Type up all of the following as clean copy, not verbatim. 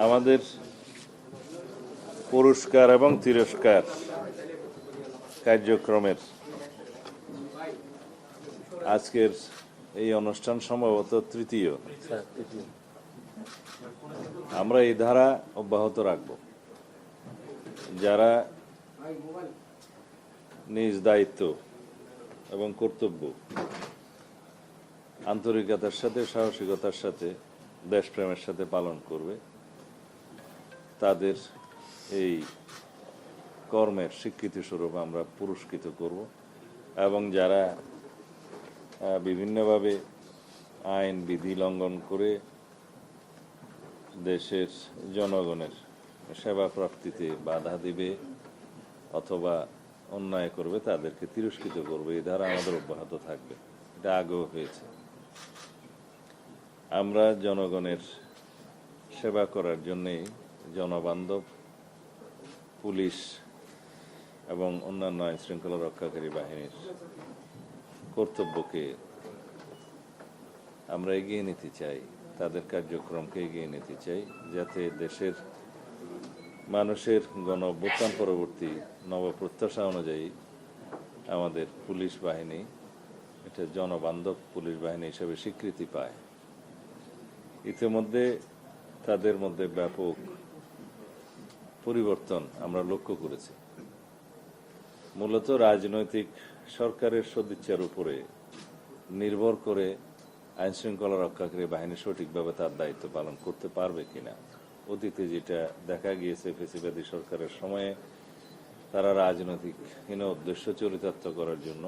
আমাদের পুরস্কার এবং তিরস্কার কার্যক্রমের আজকের এই অনুষ্ঠান সম্ভবত তৃতীয়। আমরা এই ধারা অব্যাহত রাখব। যারা নিজ দায়িত্ব এবং কর্তব্য আন্তরিকতার সাথে, সাহসিকতার সাথে, দেশপ্রেমের সাথে পালন করবে, তাদের এই কর্মের স্বীকৃতি স্বরূপ আমরা পুরস্কৃত করব। এবং যারা বিভিন্নভাবে আইন বিধি লঙ্ঘন করে দেশের জনগণের সেবা প্রাপ্তিতে বাধা দিবে অথবা অন্যায় করবে, তাদেরকে তিরস্কৃত করবে। এই ধারা আমাদের অব্যাহত থাকবে। এটা আগেও হয়েছে। আমরা জনগণের সেবা করার জন্যেই জনবান্ধব পুলিশ এবং অন্যান্য আইন শৃঙ্খলা রক্ষাকারী বাহিনীর কর্তব্যকে আমরা এগিয়ে নিতে চাই, তাদের কার্যক্রমকে এগিয়ে নিতে চাই, যাতে দেশের মানুষের গণ অভ্যুত্থান পরবর্তী নবপ্রত্যাশা অনুযায়ী আমাদের পুলিশ বাহিনী এটা জনবান্ধব পুলিশ বাহিনী হিসেবে স্বীকৃতি পায়। ইতিমধ্যে তাদের মধ্যে ব্যাপক পরিবর্তন আমরা লক্ষ্য করেছি। মূলত রাজনৈতিক সরকারের সদিচ্ছার উপরে নির্ভর করে আইন শৃঙ্খলা রক্ষাকারী বাহিনী সঠিকভাবে তার দায়িত্ব পালন করতে পারবে কিনা। অতীতে যেটা দেখা গিয়েছে, ফেসিবাদী সরকারের সময়ে তারা রাজনৈতিক হীন উদ্দেশ্য চরিতার্থ করার জন্য,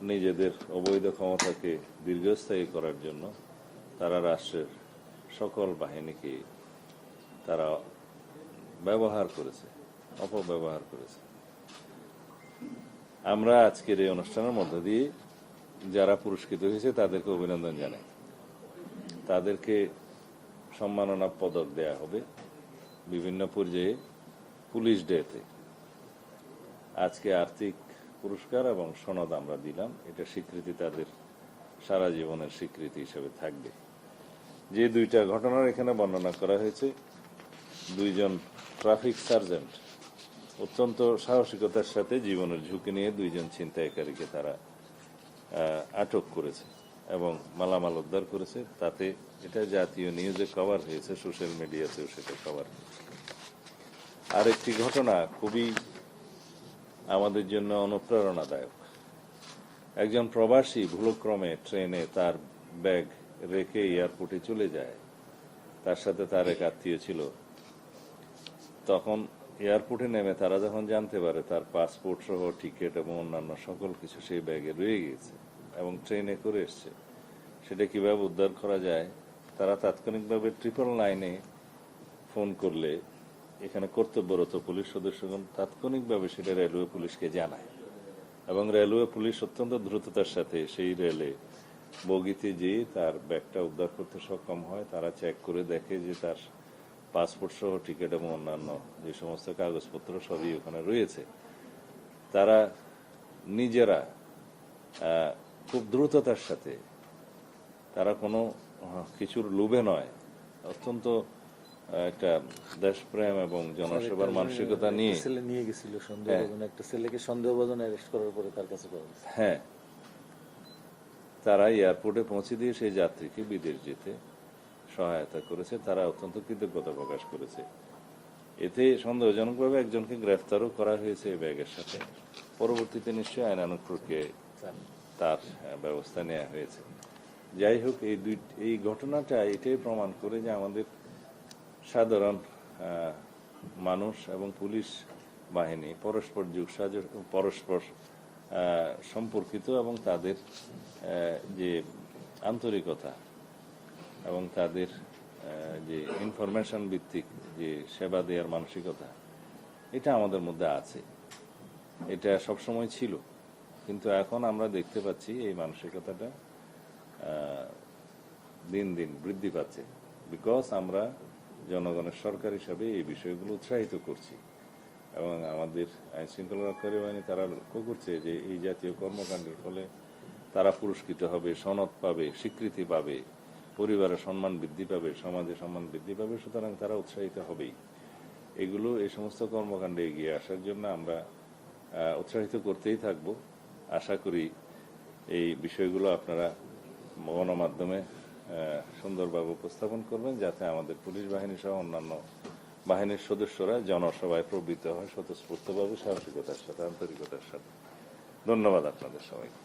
নিজেদের অবৈধ ক্ষমতাকে দীর্ঘস্থায়ী করার জন্য তারা রাষ্ট্রের সকল বাহিনীকে তারা ব্যবহার করেছে, অপব্যবহার করেছে। আমরা আজকের এই অনুষ্ঠানের মধ্য দিয়ে যারা পুরস্কৃত হয়েছে তাদেরকে অভিনন্দন জানাই। তাদেরকে সম্মাননা পদক দেয়া হবে বিভিন্ন পর্যায়ে। পুলিশ ডেতে আজকে আর্থিক পুরস্কার এবং সনদ আমরা দিলাম। এটা স্বীকৃতি তাদের সারা জীবনের স্বীকৃতি হিসেবে থাকবে। যে দুইটা ঘটনার এখানে বর্ণনা করা হয়েছে, দুইজন ট্রাফিক সার্জেন্ট অত্যন্ত সাহসিকতার সাথে জীবনের ঝুঁকি নিয়ে দুইজন ছিনতাইকারীকে তারা আটক করেছে এবং মালামাল উদ্ধার করেছে। তাতে এটা জাতীয় নিউজে কভার হয়েছে, সোশ্যাল মিডিয়াতেও সেটা কভার হয়েছে। আরেকটি ঘটনা খুবই আমাদের জন্য অনুপ্রেরণাদায়ক। একজন প্রবাসী ভুলক্রমে ট্রেনে তার ব্যাগ রেখে এয়ারপোর্টে চলে যায়। তার সাথে তার এক আত্মীয় ছিল। তখন এয়ারপোর্টে নেমে তারা যখন জানতে পারে তার পাসপোর্ট সহ টিকিট এবং অন্যান্য সকল কিছু সেই ব্যাগে রয়ে গেছে এবং ট্রেনে করে এসছে, সেটা কিভাবে উদ্ধার করা যায়, তারা তাৎক্ষণিকভাবে 999-এ ফোন করলে এখানে কর্তব্যরত পুলিশ সদস্যগণ তাৎক্ষণিকভাবে সেটা রেলওয়ে পুলিশকে জানায় এবং রেলওয়ে পুলিশ অত্যন্ত দ্রুততার সাথে সেই রেলে বগিতে যেয়ে তার ব্যাগটা উদ্ধার করতে সক্ষম হয়। তারা চেক করে দেখে যে তার পাসপোর্ট সহ টিকিট এবং অন্যান্য যে সমস্ত কাগজপত্র সবই ওখানে রয়েছে। তারা নিজেরা খুব দ্রুততার সাথে, তারা কোনো কিছুর লোভে নয়, অত্যন্ত একটা দেশপ্রেম এবং জনসেবার মানসিকতা নিয়ে নিয়ে গেছিল। একটা ছেলেকে সন্দেহভাজন অ্যারেস্ট করার পরে তার কাছে হ্যাঁ, তারা এয়ারপোর্টে পৌঁছে দিয়ে সেই যাত্রীকে বিদেশ যেতে সহায়তা করেছে। তারা অত্যন্ত কৃতজ্ঞতা প্রকাশ করেছে। এতে সন্দেহজনকভাবে একজনকে গ্রেফতারও করা হয়েছে এই ব্যাগের সাথে। পরবর্তীতে নিশ্চয়ই আইনানুগ প্রক্রিয়ায় তার ব্যবস্থা নেওয়া হয়েছে। যাই হোক, এই ঘটনাটা এটাই প্রমাণ করে যে আমাদের সাধারণ মানুষ এবং পুলিশ বাহিনী পরস্পর সম্পর্কিত এবং তাদের যে আন্তরিকতা এবং তাদের যে ইনফরমেশন ভিত্তিক যে সেবা দেওয়ার মানসিকতা, এটা আমাদের মধ্যে আছে। এটা সবসময় ছিল, কিন্তু এখন আমরা দেখতে পাচ্ছি এই মানসিকতাটা দিন দিন বৃদ্ধি পাচ্ছে। বিকজ আমরা জনগণের সরকার হিসাবে এই বিষয়গুলো উৎসাহিত করছি এবং আমাদের আইন শৃঙ্খলা রক্ষাকারী বাহিনী তারা লক্ষ্য করছে যে এই জাতীয় কর্মকাণ্ডের ফলে তারা পুরস্কৃত হবে, সনদ পাবে, স্বীকৃতি পাবে পরিবারের সম্মান বৃদ্ধি পাবে, সমাজে সম্মান বৃদ্ধি পাবে, সুতরাং তারা উৎসাহিত হবেই। এগুলো এই সমস্ত কর্মকাণ্ডে এগিয়ে আসার জন্য আমরা উৎসাহিত করতেই থাকব। আশা করি এই বিষয়গুলো আপনারা গণমাধ্যমে সুন্দরভাবে উপস্থাপন করবেন, যাতে আমাদের পুলিশ বাহিনী সহ অন্যান্য বাহিনীর সদস্যরা জনসভায় প্রবৃত্ত হয় স্বতঃস্ফূর্তভাবে, সাহসিকতার সাথে, আন্তরিকতার সাথে। ধন্যবাদ আপনাদের সবাইকে।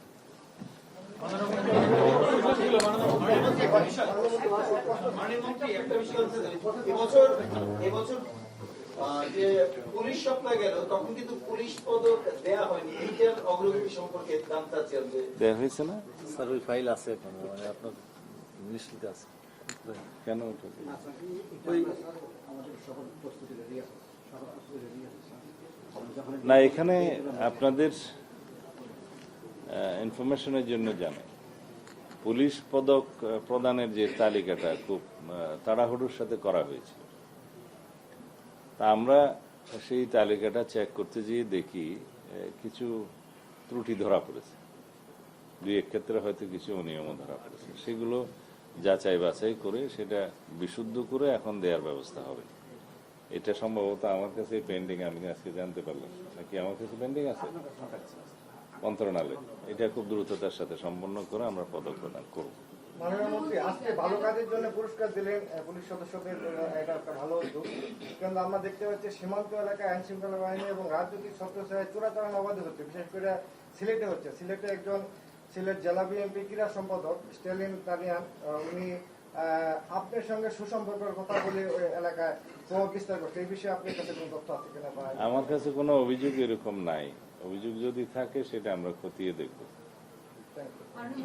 যে পুলিশ সপ্তাহ গেল তখন কিন্তু পুলিশ পদক দেয়া হয়নি, এইটার অগ্রগতি সম্পর্কে জানতে চাচ্ছি। দেয়া হয়েছে না স্যার? ওই ফাইল আছে এখন, মানে আপনার নিশ্চিত আছে কেন? ওটা না, এখানে আপনাদের ইনফরমেশনের জন্য জানে, পুলিশ পদক প্রদানের যে তালিকাটা খুব তাড়াহুড়োর সাথে করা হয়েছে। তা আমরা সেই তালিকাটা চেক করতে গিয়ে দেখি কিছু ত্রুটি ধরা পড়েছে, দুই এক ক্ষেত্রে হয়তো কিছু অনিয়মও ধরা পড়েছে। সেগুলো যাচাই বাছাই করে সেটা বিশুদ্ধ করে এখন দেওয়ার ব্যবস্থা হবে। এটা সম্ভবত আমার কাছে পেন্ডিং, আমি আজকে জানতে পারলাম নাকি আমার কাছে পেন্ডিং আছে মন্ত্রণালয়। এটা খুব দ্রুততার সাথে সম্পন্ন করে আমরা পদক প্রদান করব। মাননীয় মন্ত্রী, আজকে ভালো কাজের জন্য পুরস্কার দিলেন পুলিশ সদস্যদের, এটা একটা ভালো উদ্যোগ। কিন্তু আমরা দেখতে পাচ্ছি সীমান্ত এলাকায় আইন শৃঙ্খলা বাহিনী এবং রাজনৈতিক ছত্রছায়ায় চোরাচালান অবাধে হচ্ছে, বিশেষ করে সিলেটে হচ্ছে। সিলেটে একজন সিলেট জেলা বিএনপি ক্রীড়া সম্পাদক স্টেলিন তানিয়ান, উনি আপনার সঙ্গে সুসম্পর্কের কথা বলে ওই এলাকায় প্রভাব বিস্তার করছে। এই বিষয়ে আপনার কাছে কোনো তথ্য আছে কিনা? আমার কাছে কোনো অভিযোগ এরকম নাই। অভিযোগ যদি থাকে সেটা আমরা খতিয়ে দেখব।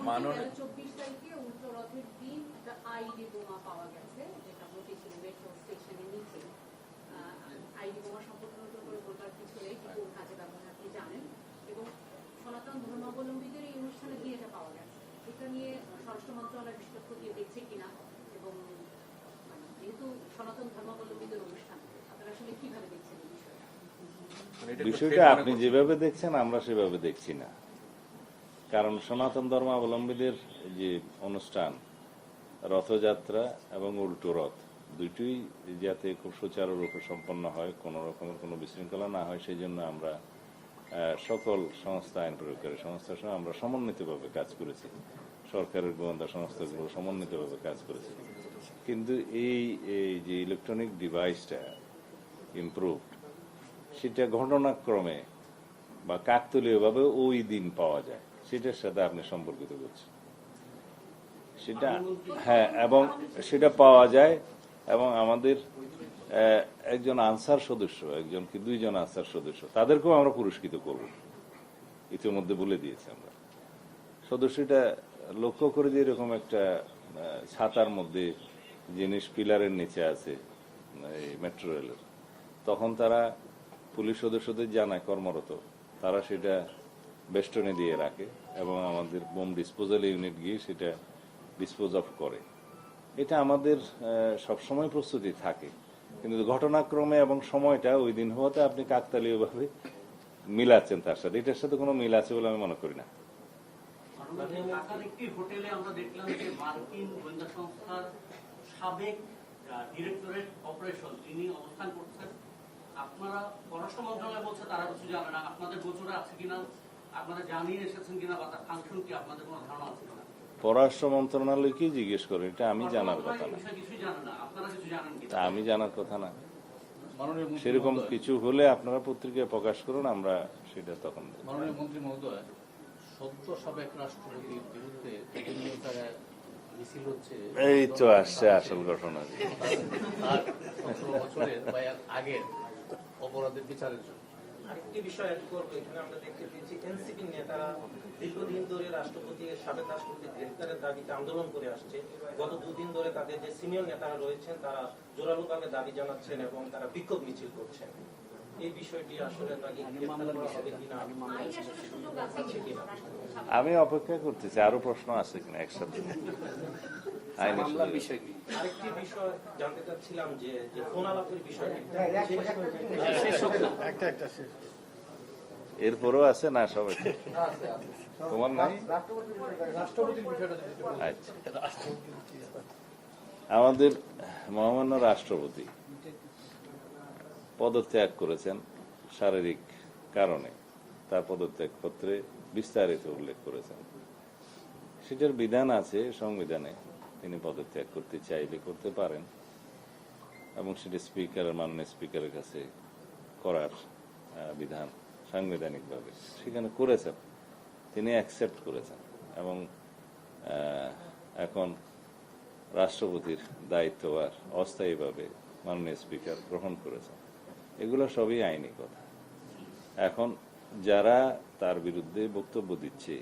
মাননীয় 24 তারিখে উল্টোরথের দিন একটা আইডি বোমা পাওয়া গেছে, যেটা ঘটেছিল মেট্রো স্টেশনের নিচে। আইডি বোমা সম্পর্কে নতুন করে বলবার কিছু নেই, কিন্তু কাজে ব্যবহার আপনি জানেন। এবং সনাতন ধর্মাবলম্বীদের এই অনুষ্ঠানে গিয়ে এটা পাওয়া গেছে। এটা নিয়ে স্বরাষ্ট্র মন্ত্রণালয় বিষয়টা খতিয়ে দেখছে কিনা, এবং যেহেতু সনাতন ধর্মাবলম্বীদের অনুষ্ঠান, আপনারা আসলে কিভাবে দেখছেন এই বিষয়টা? বিষয়টা আপনি যেভাবে দেখছেন আমরা সেভাবে দেখছি না। কারণ সনাতন ধর্মাবলম্বীদের যে অনুষ্ঠান, রথযাত্রা এবং উল্টো রথ, দুইটি যাতে খুব সুচারুরূপে সম্পন্ন হয়, কোনো রকমের কোনো বিশৃঙ্খলা না হয়, সেই জন্য আমরা সকল সংস্থা, আইন প্রয়োগকারী সংস্থা সহ আমরা সমন্বিতভাবে কাজ করেছি। সরকারের গোয়েন্দা সংস্থাগুলো সমন্বিতভাবে কাজ করেছে। কিন্তু এই যে ইলেকট্রনিক ডিভাইসটা ইমপ্রুভড, সেটা ঘটনাক্রমে বা কাকতালীয়ভাবে ওই দিন পাওয়া যায়, সেটার সাথে আপনি সম্পর্কিত করছেন সেটা। হ্যাঁ, এবং সেটা পাওয়া যায়, এবং আমাদের একজন আনসার সদস্য, একজন কি দুইজন আনসার সদস্য, তাদেরকেও আমরা পুরস্কৃত করব, ইতিমধ্যে বলে দিয়েছি আমরা। সদস্যটা লক্ষ্য করে যে এরকম একটা ছাতার মধ্যে জিনিস পিলারের নিচে আছে এই মেট্রো রেলের, তখন তারা পুলিশ সদস্যদের জানায় কর্মরত, তারা সেটা বেষ্টনে দিয়ে রাখে এবং আমাদের বোম ডিসপোজাল ইউনিট গিয়ে সেটা ডিসপোজ অফ করে। এটা আমাদের সবসময় প্রস্তুতি থাকে, কিন্তু ঘটনাক্রমে এবং সময়টা ওই দিন হওয়াতে আপনি কাকতালীয়ভাবে মিলাচ্ছেন তার সাথে, এটার সাথে কোনো মিল আছে বলে আমি মনে করি না। ঢাকার একটি হোটেলে আমরা দেখলাম যে মার্কিন গোয়েন্দা সংস্থার সাবেক ডিরেক্টরেট অপারেশন তিনি অবস্থান করছেন। আপনারা পররাষ্ট্র মন্ত্রণালয় বলছে তারা কিছু জানে না, আপনাদের গোচরে আছে কিনা, আপনারা জানিয়ে এসেছেন কিনা, বা তার ফাংশন কি আপনাদের কোনো ধারণা আছে কিনা? পররাষ্ট্র মন্ত্রণালয়কে জিজ্ঞেস করে, এটা আমি জানার কথা না। কিছুই জানেন না, আপনারা কিছু জানেন কিনা? তা আমি জানার কথা না। সেরকম কিছু হলে আপনারা পত্রিকায় প্রকাশ করুন, আমরা সেটা তখন দেখব। মাননীয় মন্ত্রী মহোদয়, সদ্য সাবেক রাষ্ট্রপতির বিরুদ্ধে বিভিন্ন জায়গায় মিছিল হচ্ছে। এই তো আসছে আসল ঘটনা। তার 17 বছরের বা এর আগের অপরাধের বিচারের জন্য আরেকটি বিষয় অ্যাড করবো, এখানে আমরা দেখতে পেয়েছি এনসিপি নেতারা দীর্ঘদিন ধরে সাবেক রাষ্ট্রপতি গ্রেফতারের দাবিতে আন্দোলন করে আসছে। গত দুদিন ধরে তাদের যে সিনিয়র নেতারা রয়েছেন তারা জোরালোভাবে দাবি জানাচ্ছেন এবং তারা বিক্ষোভ মিছিল করছেন। এই বিষয়টি আসলে তাকে গ্রেফতার করা হবে কিনা, আছে কিনা? আমি অপেক্ষা করতেছি, আরো প্রশ্ন আছে কিনা একসাথে। আরেকটি বিষয় জানতে চাচ্ছিলাম যে, যে ফোন আলাপের বিষয়টি, একটা শেষ। এরপরও আছে না সবাই? তোমার নাই? আচ্ছা, আমাদের মহামান্য রাষ্ট্রপতি পদত্যাগ করেছেন শারীরিক কারণে, তার পদত্যাগ পত্রে বিস্তারিত উল্লেখ করেছেন। সেটার বিধান আছে সংবিধানে, তিনি পদত্যাগ করতে চাইলে করতে পারেন এবং সেটা স্পিকারের মাননীয় স্পিকারের কাছে করার বিধান সাংবিধানিকভাবে সেখানে করেছেন, তিনি অ্যাকসেপ্ট করেছেন এবং এখন রাষ্ট্রপতির দায়িত্বভার অস্থায়ীভাবে মাননীয় স্পিকার গ্রহণ করেছেন। এগুলো সবই আইনি কথা। এখন যারা তার বিরুদ্ধে বক্তব্য দিচ্ছে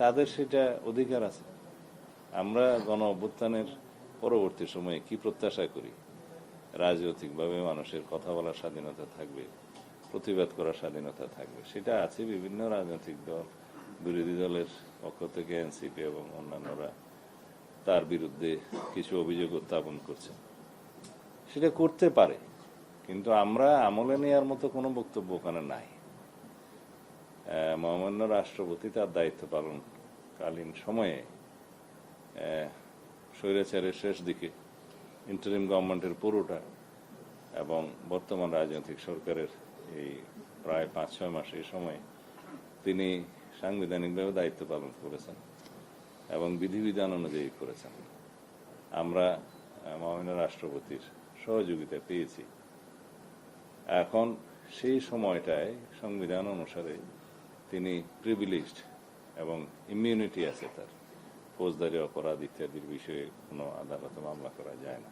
তাদের সেটা অধিকার আছে। আমরা গণ অভ্যুত্থানের পরবর্তী সময়ে কি প্রত্যাশা করি? রাজনৈতিকভাবে মানুষের কথা বলার স্বাধীনতা থাকবে, প্রতিবাদ করার স্বাধীনতা থাকবে, সেটা আছে। বিভিন্ন রাজনৈতিক দল, বিরোধী দলের পক্ষ থেকে এনসিপি এবং অন্যান্যরা তার বিরুদ্ধে কিছু অভিযোগ উত্থাপন করছে, সেটা করতে পারে, কিন্তু আমরা আমলে নেওয়ার মতো কোনো বক্তব্য ওখানে নাই। মহামান্য রাষ্ট্রপতি তার দায়িত্ব পালনকালীন সময়ে স্বৈরাচারের শেষ দিকে ইন্টারিম গভর্নমেন্টের পুরোটা এবং বর্তমান রাজনৈতিক সরকারের এই প্রায় 5-6 মাস এই সময়ে তিনি সাংবিধানিকভাবে দায়িত্ব পালন করেছেন এবং বিধিবিধান অনুযায়ী করেছেন। আমরা মহামান্য রাষ্ট্রপতির সহযোগিতা পেয়েছি। এখন সেই সময়টায় সংবিধান অনুসারে তিনি প্রিভিলেজড এবং ইমিউনিটি আছে তার, ফৌজদারি অপরাধ ইত্যাদির বিষয়ে কোনো আদালতে মামলা করা যায় না।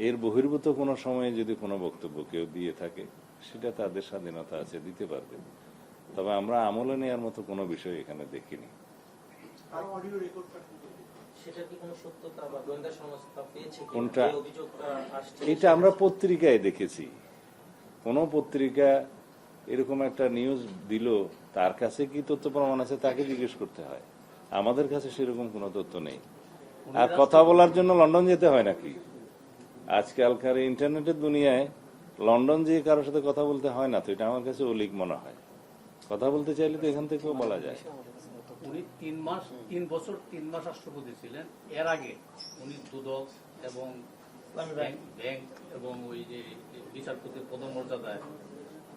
এর বহির্ভূত কোনো সময়ে যদি কোনো বক্তব্য কেউ দিয়ে থাকে সেটা তাদের স্বাধীনতা আছে, দিতে পারবে। তবে আমরা আমলে নেওয়ার মতো কোনো বিষয় এখানে দেখিনি। সেটা কি কোনো সত্যতা বা গোয়েন্দা সংস্থা পেয়েছে কি? কোনটা? এই অভিযোগটা আসছে, এটা আমরা পত্রিকায় দেখেছি। কোন পত্রিকা এরকম একটা নিউজ দিল, তার কাছে কি তথ্য প্রমাণ আছে তাকে জিজ্ঞেস করতে হয়। আমাদের কাছে সেরকম কোনো তথ্য নেই। আর কথা বলার জন্য লন্ডন যেতে হয় নাকি? আজকালকার ইন্টারনেটের দুনিয়ায় লন্ডন যেয়ে কারোর সাথে কথা বলতে হয় না, তো এটা আমার কাছে অলিক মনে হয়। কথা বলতে চাইলে তো এখান থেকেও বলা যায়। উনি 3 বছর 3 মাস রাষ্ট্রপতি ছিলেন। এর আগে উনি দুদক এবং ব্যাংক এবং ওই যে বিচারপতির পদমর্যাদায়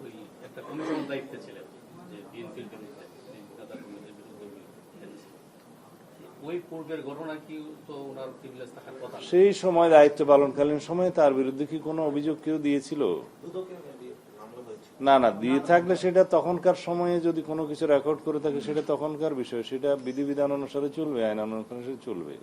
ওই একটা কমিশনের দায়িত্বে ছিলেন, যে বিএনপির বিরুদ্ধে ওই পূর্বের ঘটনা কি তো ওনার প্রিভিলেজ থাকার কথা? সেই সময় দায়িত্ব পালনকালীন সময়ে তার বিরুদ্ধে কি কোনো অভিযোগ কেউ দিয়েছিল? না না, দিয়ে থাকলে সেটা তখনকার সময়ে যদি কোনো কিছু রেকর্ড করে থাকে সেটা তখনকার বিষয়, সেটা বিধিবিধান অনুসারে চলবে, আইন অনুসারে চলবে।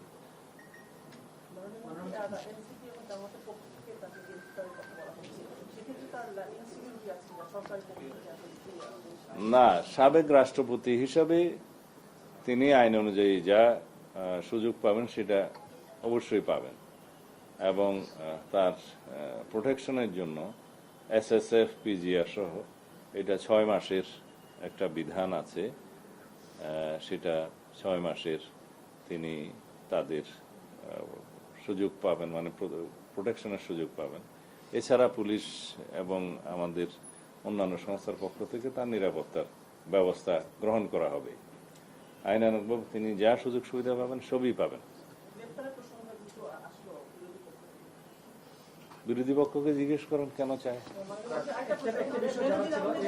না, সাবেক রাষ্ট্রপতি হিসাবে তিনি আইন অনুযায়ী যা সুযোগ পাবেন সেটা অবশ্যই পাবেন এবং তার প্রোটেকশনের জন্য SSF PGR সহ এটা 6 মাসের একটা বিধান আছে, সেটা 6 মাসের তিনি তাদের সুযোগ পাবেন, মানে প্রোটেকশনের সুযোগ পাবেন। এছাড়া পুলিশ এবং আমাদের অন্যান্য সংস্থার পক্ষ থেকে তার নিরাপত্তার ব্যবস্থা গ্রহণ করা হবে। আইনানুগ তিনি যা সুযোগ সুবিধা পাবেন সবই পাবেন। বিরোধী পক্ষকে জিজ্ঞেস করেন কেন চায়।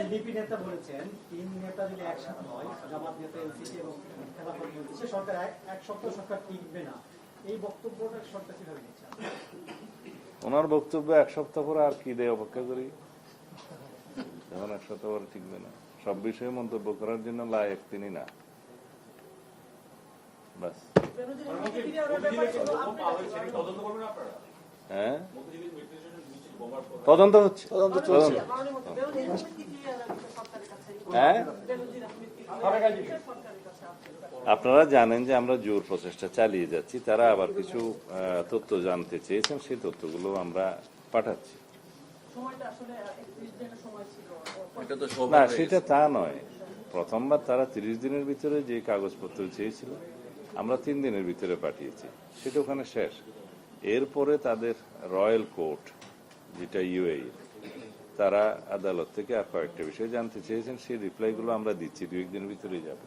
এলডিপি নেতা বলেছেন 3 নেতা যদি একসাথে হয়, জামাত নেতা, এনসিপি এবং খেলাফত বলছে সরকার এক সপ্তাহ সরকার টিকবে না, এই বক্তব্যটা সরকার কিভাবে নিচ্ছেন? ওনার বক্তব্য 1 সপ্তাহ পরে আর কি দেয় অপেক্ষা করি, যখন 1 সপ্তাহ পরে টিকবে না। সব বিষয়ে মন্তব্য করার জন্য লায়ক তিনি না। বাস। হ্যাঁ, তদন্ত হচ্ছে। হ্যাঁ, আপনারা জানেন যে আমরা জোর প্রচেষ্টা চালিয়ে যাচ্ছি। তারা আবার কিছু তথ্য জানতে চেয়েছেন, সেই তথ্যগুলো আমরা পাঠাচ্ছি। না, সেটা তা নয়। প্রথমবার তারা 30 দিনের ভিতরে যে কাগজপত্র চেয়েছিল আমরা 3 দিনের ভিতরে পাঠিয়েছি, সেটা ওখানে শেষ। এরপরে তাদের রয়্যাল কোর্ট, যেটা UAE, তারা আদালত থেকে আর কয়েকটা বিষয় জানতে চেয়েছেন, সেই রিপ্লাইগুলো আমরা দিচ্ছি, 2-1 দিনের ভিতরেই যাবে।